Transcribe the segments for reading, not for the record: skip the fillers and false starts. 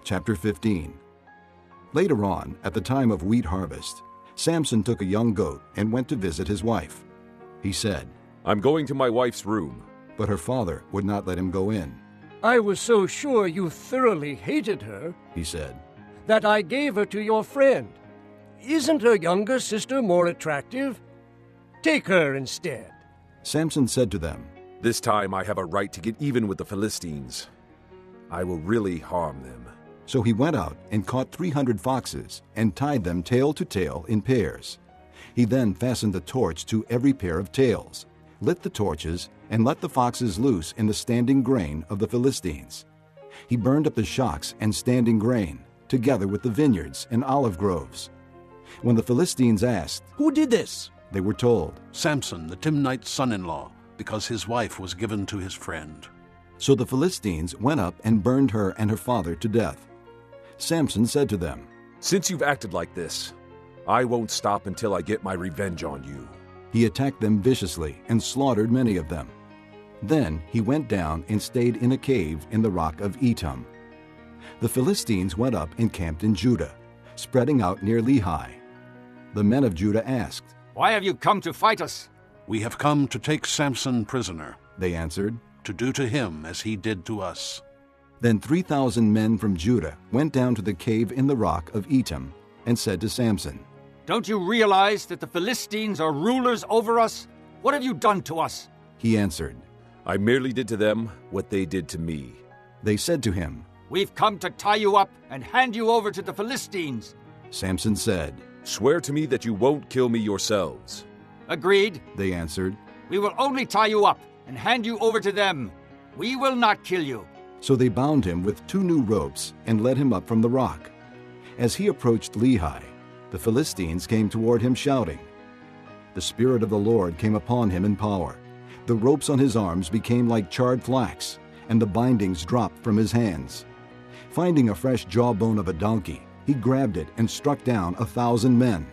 Chapter 15. Later on, at the time of wheat harvest, Samson took a young goat and went to visit his wife. He said, "I'm going to my wife's room." but her father would not let him go in. I was so sure you thoroughly hated her He said, that I gave her to your friend. Isn't her younger sister more attractive? Take her instead. Samson said to them, "This time I have a right to get even with the Philistines. I will really harm them." So he went out and caught 300 foxes and tied them tail to tail in pairs. He then fastened a torch to every pair of tails, lit the torches, and let the foxes loose in the standing grain of the Philistines. He burned up the shocks and standing grain, together with the vineyards and olive groves. When the Philistines asked, "Who did this?" they were told. Samson, the Timnite's son-in-law, because his wife was given to his friend. So the Philistines went up and burned her and her father to death. Samson said to them, "Since you've acted like this, I won't stop until I get my revenge on you." He attacked them viciously and slaughtered many of them. Then he went down and stayed in a cave in the rock of Etam. The Philistines went up and camped in Judah, spreading out near Lehi. The men of Judah asked, "Why have you come to fight us?" "We have come to take Samson prisoner, they answered. to do to him as he did to us." Then 3,000 men from Judah went down to the cave in the rock of Etam and said to Samson, "Don't you realize that the Philistines are rulers over us? What have you done to us?" He answered. I merely did to them what they did to me. They said to him, "We've come to tie you up and hand you over to the Philistines." Samson said, Swear to me that you won't kill me yourselves. "Agreed. they answered. We will only tie you up and hand you over to them. We will not kill you." So they bound him with 2 new ropes and led him up from the rock. As he approached Lehi, the Philistines came toward him shouting. The Spirit of the Lord came upon him in power. The ropes on his arms became like charred flax, and the bindings dropped from his hands. Finding a fresh jawbone of a donkey, he grabbed it and struck down 1,000 men.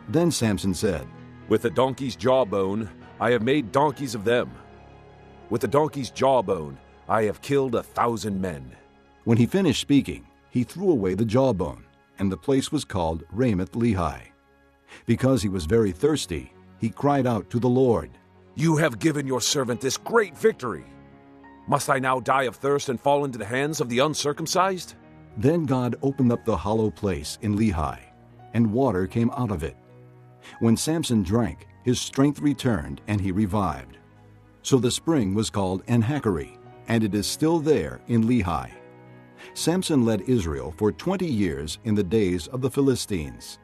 Then Samson said, With the donkey's jawbone, I have made donkeys of them. With the donkey's jawbone, I have killed 1,000 men. When he finished speaking, he threw away the jawbone, and the place was called Ramoth Lehi. Because he was very thirsty, he cried out to the Lord, You have given your servant this great victory. Must I now die of thirst and fall into the hands of the uncircumcised? Then God opened up the hollow place in Lehi, and water came out of it. When Samson drank, his strength returned, and he revived. So the spring was called En-Hakkore, and it is still there in Lehi. Samson led Israel for 20 years in the days of the Philistines.